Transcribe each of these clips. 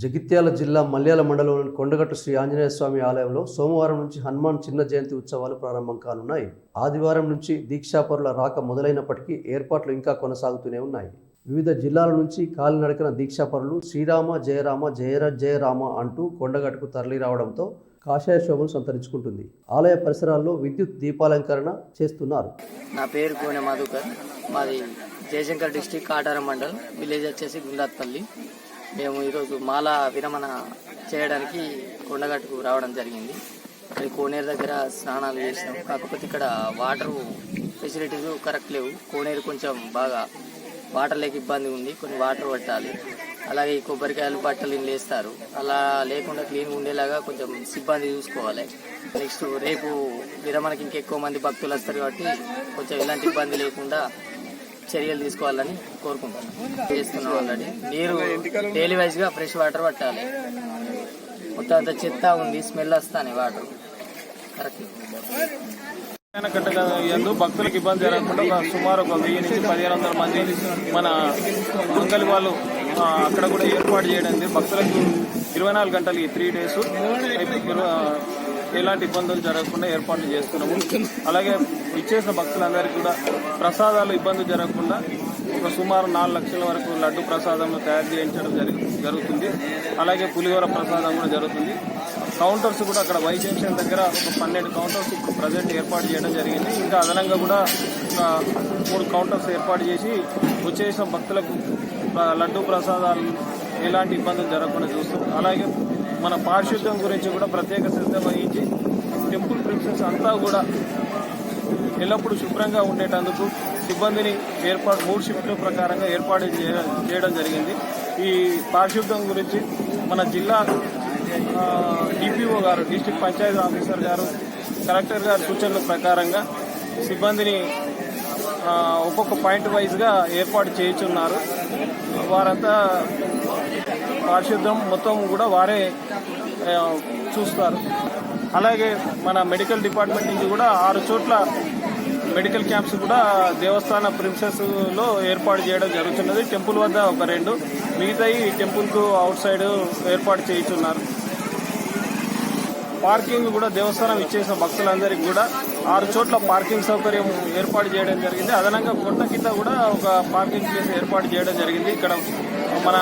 జగిత్యాల జిల్లా మల్యాల మండలంలోని కొండగట్టు శ్రీ ఆంజనేయ స్వామి ఆలయంలో సోమవారం నుంచి హనుమాన్ చిన్న జయంతి ఉత్సవాలు ప్రారంభం కానున్నాయి. ఆదివారం నుంచి దీక్షాపరుల రాక మొదలైనప్పటికీ ఏర్పాట్లు ఇంకా కొనసాగుతూనే ఉన్నాయి. వివిధ జిల్లాల నుంచి కాలినడకన దీక్షాపరులు శ్రీరామ జయరామ జయరామ అంటూ కొండగట్టుకు తరలి రావడంతో కాషాయ శోభను సంతరించుకుంటుంది. ఆలయ పరిసరాల్లో విద్యుత్ దీపాలంకరణ చేస్తున్నారు. నా పేరు కోనె మధుకర్, మాది జయశంకర్ డిస్టిక్ కాటారం మండల్, విలేజ్ వచ్చేసి గుండాత్పల్లి. మేము ఈరోజు మాల విరమణ చేయడానికి కొండగట్టుకు రావడం జరిగింది. ఇక్కడ కోనేరు దగ్గర స్నానాలు చేసినాం. కాకపోతే ఇక్కడ వాటర్ ఫెసిలిటీస్ కరెక్ట్ లేవు. కోనేరు కొంచెం బాగా వాటర్ లేక ఇబ్బంది ఉంది, కొన్ని వాటర్ పట్టాలి. అలాగే కొబ్బరికాయలు బట్టలు వేస్తారు, అలా లేకుండా క్లీన్గా ఉండేలాగా కొంచెం సిబ్బంది చూసుకోవాలి. నెక్స్ట్ రేపు విరమణకి ఇంకెక్కువ మంది భక్తులు వస్తారు కాబట్టి కొంచెం ఎలాంటి ఇబ్బంది లేకుండా చర్యలు తీసుకోవాలని కోరుకుంటాను. చేస్తున్నాం ఆల్రెడీ. నీరు డైలీ వైజ్గా ఫ్రెష్ వాటర్ పట్టాలి. మొత్తం అంత చెత్త ఉంది, స్మెల్ వస్తాయి వాటర్ కరెక్ట్. భక్తులకు ఇబ్బంది జరగకుండా సుమారు 1000 నుంచి 1500 మంది మన మంగళి వాళ్ళు అక్కడ కూడా ఏర్పాటు చేయడం. భక్తులకు 24 గంటలు ఈ 3 days ఎలాంటి ఇబ్బందులు జరగకుండా ఏర్పాట్లు చేస్తున్నాము. అలాగే ఇచ్చేసిన భక్తులందరికీ కూడా ప్రసాదాలు ఇబ్బంది జరగకుండా ఒక సుమారు 4 లక్షల వరకు లడ్డు ప్రసాదం తయారు చేయించడం జరుగుతుంది. అలాగే పులిహోర ప్రసాదం కూడా జరుగుతుంది. కౌంటర్స్ కూడా అక్కడ వై జంక్షన్ దగ్గర ఒక 12 కౌంటర్స్ ఇప్పుడు ప్రజెంట్ ఏర్పాటు చేయడం జరిగింది. ఇంకా అదనంగా కూడా ఒక 3 కౌంటర్స్ ఏర్పాటు చేసి వచ్చేసిన భక్తులకు లడ్డు ప్రసాదాలు ఎలాంటి ఇబ్బందులు జరగకుండా చూస్తాం. అలాగే మన పారిశుద్ధ్యం గురించి కూడా ప్రత్యేక శ్రద్ధ వహించి టెంపుల్ ప్రిన్సెస్ అంతా కూడా ఎల్లప్పుడూ శుభ్రంగా ఉండేటందుకు సిబ్బందిని 3 షిఫ్ట్ల ప్రకారంగా ఏర్పాటు చేయడం జరిగింది. ఈ పారిశుద్ధ్యం గురించి మన జిల్లా డిపిఓ గారు, డిస్ట్రిక్ట్ పంచాయతీ ఆఫీసర్ గారు, కలెక్టర్ గారి సూచనల ప్రకారంగా సిబ్బందిని ఒక్కొక్క పాయింట్ వైజ్గా ఏర్పాటు చేయించున్నారు. వారంతా పారిశుద్ధ్యం మొత్తం కూడా వారే చూస్తారు. అలాగే మన మెడికల్ డిపార్ట్మెంట్ నుంచి కూడా 6 చోట్ల మెడికల్ క్యాంప్స్ కూడా దేవస్థాన ప్రిన్సెస్లో ఏర్పాటు చేయడం జరుగుతున్నది. టెంపుల్ వద్ద ఒక 2, మిగతాయి టెంపుల్కు అవుట్ సైడ్ ఏర్పాటు చేయించున్నారు. పార్కింగ్ కూడా దేవస్థానం ఇచ్చేసిన భక్తులందరికీ కూడా 6 చోట్ల పార్కింగ్ సౌకర్యం ఏర్పాటు చేయడం జరిగింది. అదనంగా కొండ కింద కూడా ఒక పార్కింగ్ ప్లేస్ ఏర్పాటు చేయడం జరిగింది. ఇక్కడ మన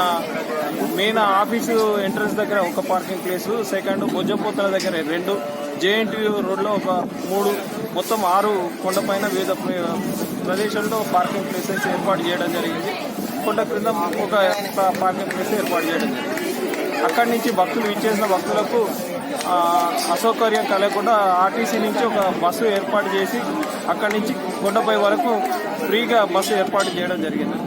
మెయిన్ ఆఫీసు ఎంట్రన్స్ దగ్గర ఒక పార్కింగ్ ప్లేసు, సెకండ్ భుజపోతల దగ్గర 2, జేఎన్టీయూ రోడ్లో ఒక 3, మొత్తం 6 కొండపైన వివిధ ప్రదేశాల్లో పార్కింగ్ ప్లేసెస్ ఏర్పాటు చేయడం జరిగింది. కొండ క్రింద ఒక పార్కింగ్ ప్లేస్ ఏర్పాటు చేయడం జరిగింది. అక్కడి నుంచి భక్తులు ఇచ్చేసిన భక్తులకు అసౌకర్యం కలగకుండా ఆర్టీసీ నుంచి ఒక బస్సు ఏర్పాటు చేసి అక్కడి నుంచి కొండపై వరకు ఫ్రీగా బస్సు ఏర్పాటు చేయడం జరిగింది.